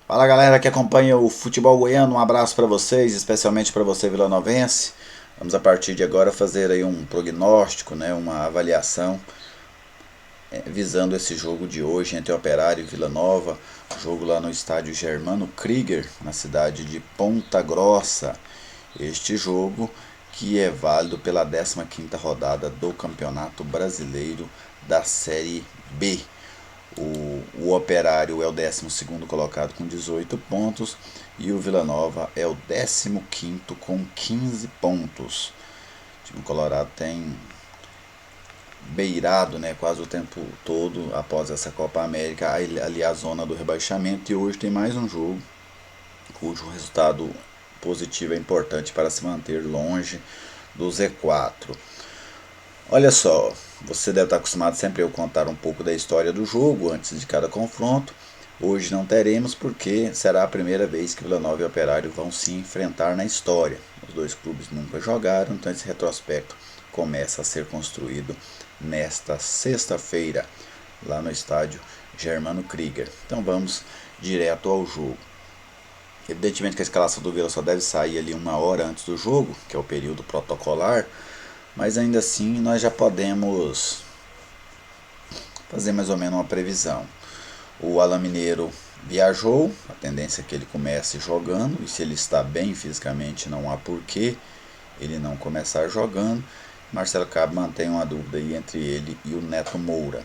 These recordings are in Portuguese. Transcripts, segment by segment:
Fala galera que acompanha o futebol goiano, um abraço para vocês, especialmente para você vilanovense. Vamos a partir de agora fazer aí um prognóstico, uma avaliação visando esse jogo de hoje entre Operário e Vila Nova, jogo lá no estádio Germano Krieger, na cidade de Ponta Grossa. Este jogo que é válido pela 15ª rodada do Campeonato Brasileiro da Série B. O Operário é o 12º colocado com 18 pontos e o Vila Nova é o 15º com 15 pontos. O time colorado tem beirado quase o tempo todo após essa Copa América ali a zona do rebaixamento, e hoje tem mais um jogo cujo resultado positivo é importante para se manter longe do Z4. Olha só, você deve estar acostumado sempre a eu contar um pouco da história do jogo antes de cada confronto. Hoje não teremos, porque será a primeira vez que Vila Nova e Operário vão se enfrentar na história. Os dois clubes nunca jogaram, então esse retrospecto começa a ser construído nesta sexta-feira, lá no estádio Germano Krieger. Então vamos direto ao jogo. Evidentemente que a escalação do Vila só deve sair ali 1 hora antes do jogo, que é o período protocolar, mas ainda assim nós já podemos fazer mais ou menos uma previsão. O Alan Mineiro viajou, a tendência é que ele comece jogando, e se ele está bem fisicamente não há porquê ele não começar jogando. Marcelo Cabo mantém uma dúvida aí entre ele e o Neto Moura.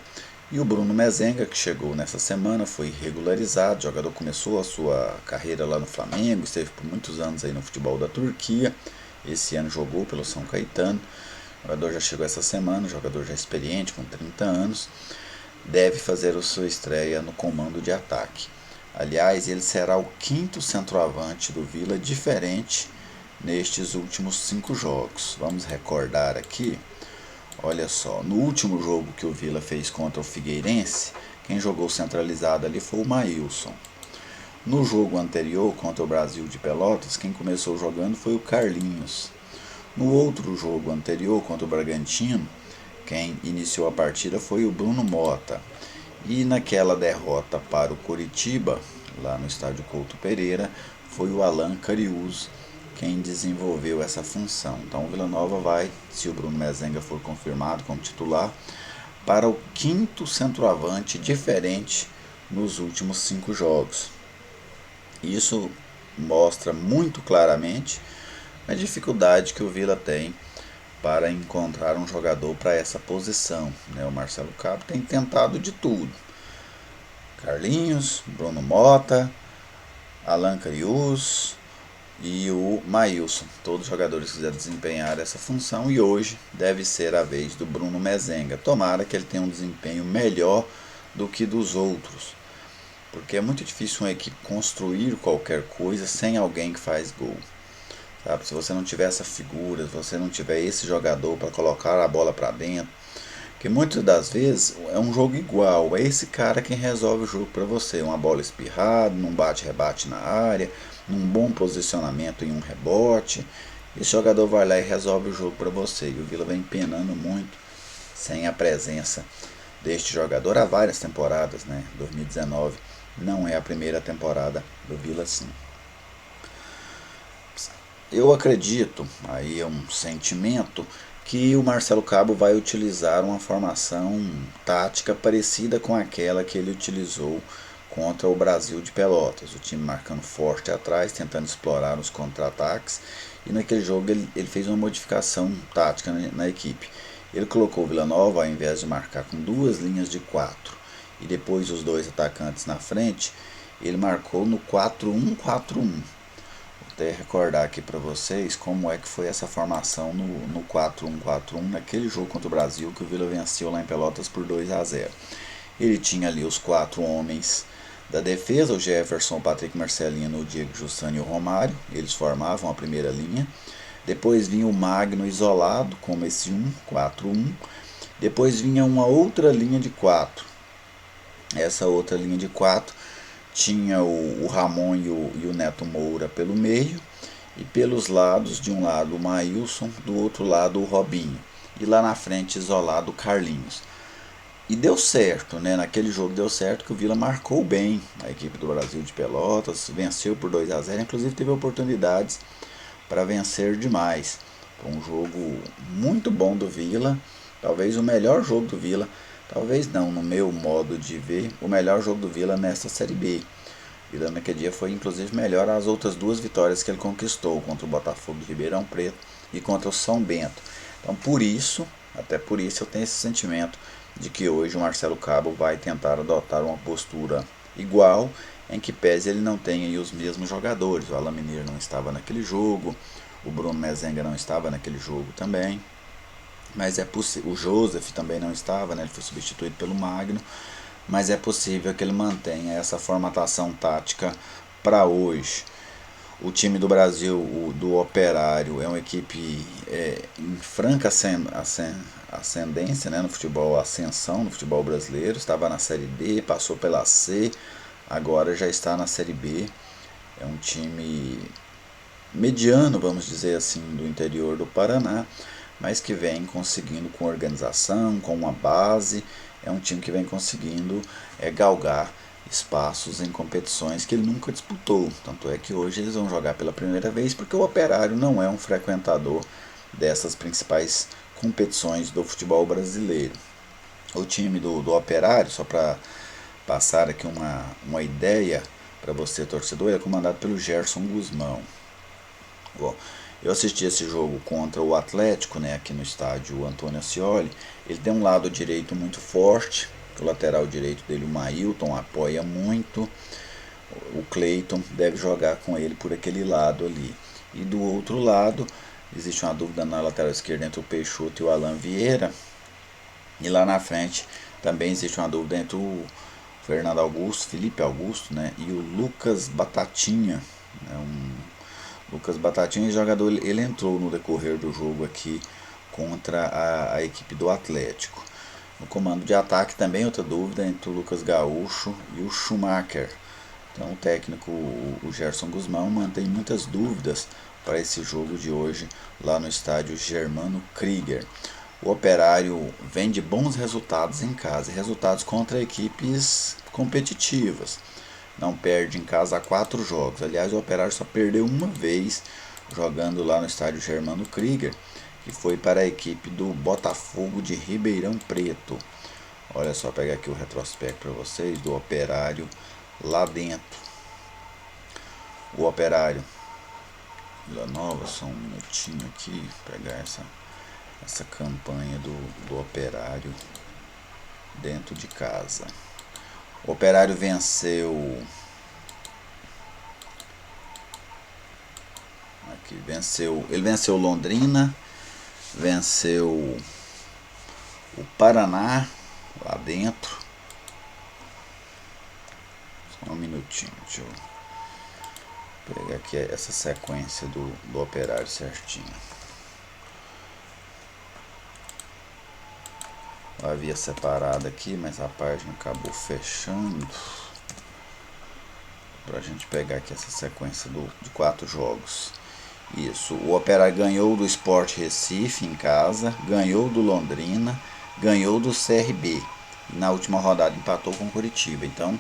E o Bruno Mezenga, que chegou nessa semana, foi regularizado. O jogador começou a sua carreira lá no Flamengo, esteve por muitos anos aí no futebol da Turquia. Esse ano jogou pelo São Caetano. O jogador já chegou essa semana, jogador já experiente, com 30 anos. Deve fazer a sua estreia no comando de ataque. Aliás, ele será o 5º centroavante do Vila, diferente nestes últimos 5 jogos. Vamos recordar aqui. Olha só, no último jogo que o Vila fez contra o Figueirense, quem jogou centralizado ali foi o Maílson. No jogo anterior, contra o Brasil de Pelotas, quem começou jogando foi o Carlinhos. No outro jogo anterior, contra o Bragantino, quem iniciou a partida foi o Bruno Mota. E naquela derrota para o Coritiba, lá no estádio Couto Pereira, foi o Alan Cariús quem desenvolveu essa função. Então o Vila Nova vai, se o Bruno Mezenga for confirmado como titular, para o 5º centroavante diferente nos últimos 5 jogos. Isso mostra muito claramente a dificuldade que o Vila tem para encontrar um jogador para essa posição. O Marcelo Cabo tem tentado de tudo. Carlinhos, Bruno Mota, Alan Cariús e o Maílson, todos jogadores que quiserem desempenhar essa função, e hoje deve ser a vez do Bruno Mezenga. Tomara que ele tenha um desempenho melhor do que dos outros, porque é muito difícil uma equipe construir qualquer coisa sem alguém que faz gol. Sabe? Se você não tiver essa figura, se você não tiver esse jogador para colocar a bola para dentro, que muitas das vezes é um jogo igual, é esse cara quem resolve o jogo para você. Uma bola espirrada, num bate-rebate na área, num bom posicionamento em um rebote, esse jogador vai lá e resolve o jogo para você. E o Vila vem penando muito sem a presença deste jogador há várias temporadas. 2019 não é a primeira temporada do Vila assim. Eu acredito, aí é um sentimento, que o Marcelo Cabo vai utilizar uma formação tática parecida com aquela que ele utilizou contra o Brasil de Pelotas. O time marcando forte atrás, tentando explorar os contra-ataques. E naquele jogo ele fez uma modificação tática na equipe. Ele colocou o Vila Nova, ao invés de marcar com 2 linhas de 4 e depois os 2 atacantes na frente, ele marcou no 4-1-4-1. Vou até recordar aqui para vocês como é que foi essa formação no 4-1-4-1 naquele jogo contra o Brasil, que o Vila venceu lá em Pelotas por 2-0. Ele tinha ali os 4 homens da defesa, o Jefferson, o Patrick Marcelino, o Diego Jussani e o Romário. Eles formavam a primeira linha. Depois vinha o Magno isolado, como esse 1-4-1. Depois vinha uma outra linha de 4. Essa outra linha de 4 tinha o Ramon e o Neto Moura pelo meio, e pelos lados, de um lado o Maílson, do outro lado o Robinho, e lá na frente isolado o Carlinhos. E deu certo, né? Naquele jogo deu certo que o Vila marcou bem a equipe do Brasil de Pelotas, venceu por 2-0, inclusive teve oportunidades para vencer demais. Foi um jogo muito bom do Vila, talvez o melhor jogo do Vila, talvez não, no meu modo de ver, o melhor jogo do Vila nessa Série B. O Vila naquele dia foi inclusive melhor as outras duas vitórias que ele conquistou, contra o Botafogo de Ribeirão Preto e contra o São Bento. Então por isso, até por isso eu tenho esse sentimento de que hoje o Marcelo Cabo vai tentar adotar uma postura igual, em que pese ele não tenha aí os mesmos jogadores. O Alan Mineiro não estava naquele jogo, o Bruno Mezenga não estava naquele jogo também, mas é possível. O Joseph também não estava, né? Ele foi substituído pelo Magno, mas é possível que ele mantenha essa formatação tática para hoje. O time do Brasil, o do Operário, é uma equipe em franca ascendência, né, no futebol ascensão, no futebol brasileiro. Estava na Série D, passou pela C, agora já está na Série B. É um time mediano, vamos dizer assim, do interior do Paraná, mas que vem conseguindo com organização, com uma base. É um time que vem conseguindo galgar espaços em competições que ele nunca disputou. Tanto é que hoje eles vão jogar pela primeira vez, porque o Operário não é um frequentador dessas principais competições do futebol brasileiro. O time do Operário, só para passar aqui uma ideia para você torcedor, é comandado pelo Gerson Guzmão. Bom, eu assisti esse jogo contra o Atlético, né, aqui no estádio Antônio Ascioli. Ele tem um lado direito muito forte, o lateral direito dele, o Mailton, apoia muito. O Cleiton deve jogar com ele por aquele lado ali. E do outro lado, existe uma dúvida na lateral esquerda entre o Peixoto e o Alan Vieira. E lá na frente também existe uma dúvida entre o Fernando Augusto, Felipe Augusto, né, e o Lucas Batatinha, né, Lucas Batatinha, jogador, ele entrou no decorrer do jogo aqui contra a equipe do Atlético. No comando de ataque também outra dúvida entre o Lucas Gaúcho e o Schumacher. Então o técnico, o Gerson Guzmão, mantém muitas dúvidas para esse jogo de hoje lá no estádio Germano Krieger. O Operário vem de bons resultados em casa, resultados contra equipes competitivas. Não perde em casa há 4 jogos. Aliás, o Operário só perdeu uma vez jogando lá no estádio Germano Krieger, que foi para a equipe do Botafogo de Ribeirão Preto. Olha só, pegar aqui o retrospecto para vocês do Operário lá dentro. O Operário Vila Nova, só um minutinho aqui, pegar essa campanha do Operário dentro de casa. O Operário venceu aqui, ele venceu Londrina, venceu o Paraná lá dentro. Só um minutinho, deixa eu pegar aqui essa sequência do Operário certinho. Eu havia separado aqui, mas a página acabou fechando. Pra gente pegar aqui essa sequência de 4 jogos. Isso, o Operário ganhou do Sport Recife em casa, ganhou do Londrina, ganhou do CRB. E na última rodada empatou com o Curitiba. Então,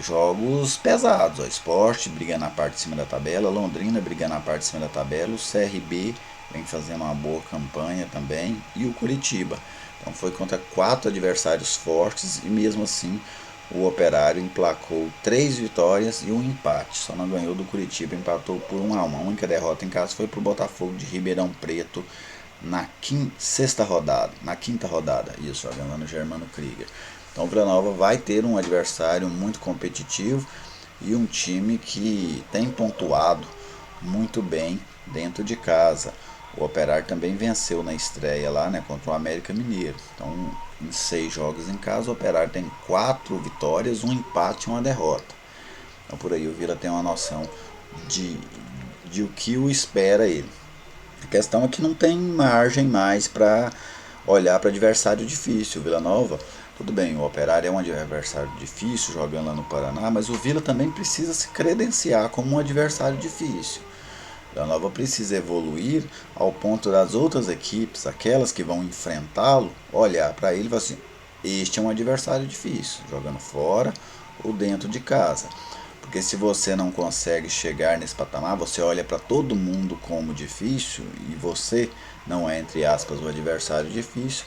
jogos pesados. O Sport brigando na parte de cima da tabela, Londrina brigando na parte de cima da tabela, o CRB vem fazendo uma boa campanha também, e o Curitiba. Então foi contra 4 adversários fortes e mesmo assim o Operário emplacou 3 vitórias e um empate. Só não ganhou do Curitiba, empatou por 1-1. A única derrota em casa foi para o Botafogo de Ribeirão Preto na quinta rodada, isso, jogando no Germano Krieger. Então o Vila Nova vai ter um adversário muito competitivo e um time que tem pontuado muito bem dentro de casa. O Operário também venceu na estreia lá, né, contra o América Mineiro. Então, em 6 jogos em casa, o Operário tem 4 vitórias, um empate e uma derrota. Então, por aí o Vila tem uma noção de o que o espera ele. A questão é que não tem margem mais para olhar para adversário difícil. O Vila Nova, tudo bem, o Operário é um adversário difícil jogando lá no Paraná, mas o Vila também precisa se credenciar como um adversário difícil. Vila Nova precisa evoluir ao ponto das outras equipes, aquelas que vão enfrentá-lo, olhar para ele e falar assim: este é um adversário difícil, jogando fora ou dentro de casa. Porque se você não consegue chegar nesse patamar, você olha para todo mundo como difícil e você não é, entre aspas, o adversário difícil,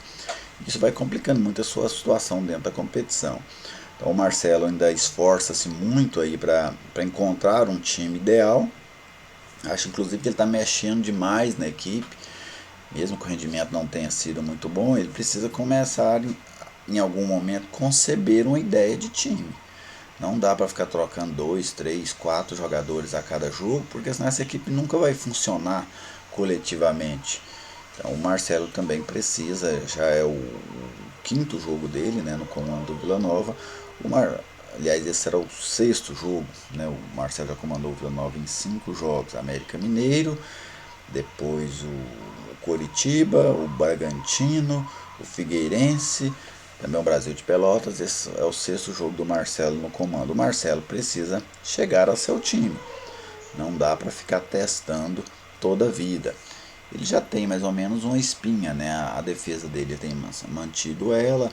isso vai complicando muito a sua situação dentro da competição. Então o Marcelo ainda esforça-se muito aí para encontrar um time ideal. Acho inclusive que ele está mexendo demais na equipe, mesmo que o rendimento não tenha sido muito bom, ele precisa começar em algum momento conceber uma ideia de time. Não dá para ficar trocando 2, 3, 4 jogadores a cada jogo, porque senão essa equipe nunca vai funcionar coletivamente. Então o Marcelo também precisa, já é o quinto jogo dele, né, no comando do Vila Nova. Aliás, esse será o sexto jogo, né? O Marcelo já comandou o Vila Nova em 5 jogos: América Mineiro, depois o Coritiba, o Bragantino, o Figueirense, também o Brasil de Pelotas. Esse é o sexto jogo do Marcelo no comando. O Marcelo precisa chegar ao seu time, não dá para ficar testando toda a vida. Ele já tem mais ou menos uma espinha, né? A defesa dele tem mantido ela.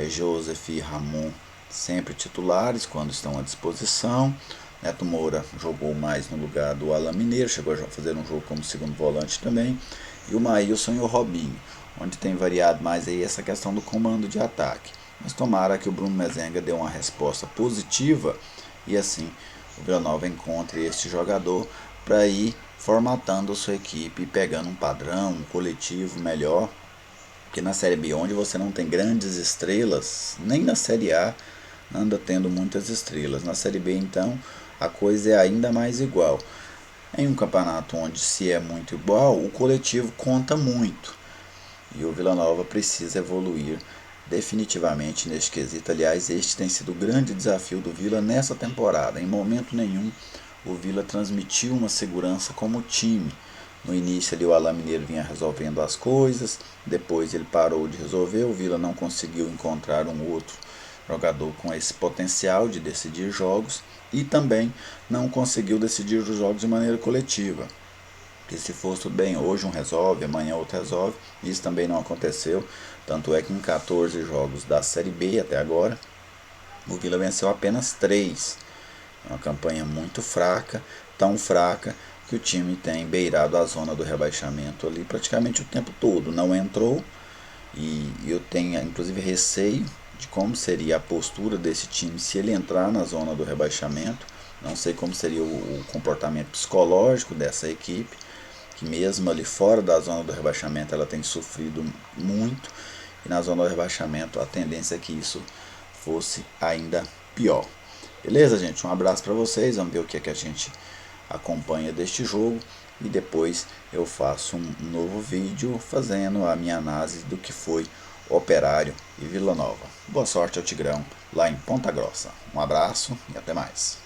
Joseph e Ramon sempre titulares quando estão à disposição. Neto Moura jogou mais no lugar do Alan Mineiro, chegou a fazer um jogo como segundo volante também. E o Maílson e o Robinho, onde tem variado mais aí essa questão do comando de ataque. Mas tomara que o Bruno Mezenga dê uma resposta positiva e assim o Vila Nova encontre este jogador para ir formatando a sua equipe e pegando um padrão, um coletivo melhor. Porque na Série B, onde você não tem grandes estrelas, nem na Série A anda tendo muitas estrelas. Na Série B, então, a coisa é ainda mais igual. Em um campeonato onde se é muito igual, o coletivo conta muito. E o Vila Nova precisa evoluir definitivamente neste quesito. Aliás, este tem sido o grande desafio do Vila nessa temporada. Em momento nenhum o Vila transmitiu uma segurança como time. No início ali o Alan Mineiro vinha resolvendo as coisas, depois ele parou de resolver, o Vila não conseguiu encontrar um outro jogador com esse potencial de decidir jogos e também não conseguiu decidir os jogos de maneira coletiva. Porque se fosse tudo bem, hoje um resolve, amanhã outro resolve, isso também não aconteceu. Tanto é que em 14 jogos da Série B até agora, o Vila venceu apenas 3. É uma campanha muito fraca, tão fraca que o time tem beirado a zona do rebaixamento ali praticamente o tempo todo. Não entrou e eu tenho inclusive receio de como seria a postura desse time se ele entrar na zona do rebaixamento. Não sei como seria o comportamento psicológico dessa equipe, que mesmo ali fora da zona do rebaixamento ela tem sofrido muito, e na zona do rebaixamento a tendência é que isso fosse ainda pior. Beleza, gente? Um abraço para vocês. Vamos ver o que é que a gente acompanha deste jogo e depois eu faço um novo vídeo fazendo a minha análise do que foi Operário e Vila Nova. Boa sorte ao Tigrão lá em Ponta Grossa. Um abraço e até mais.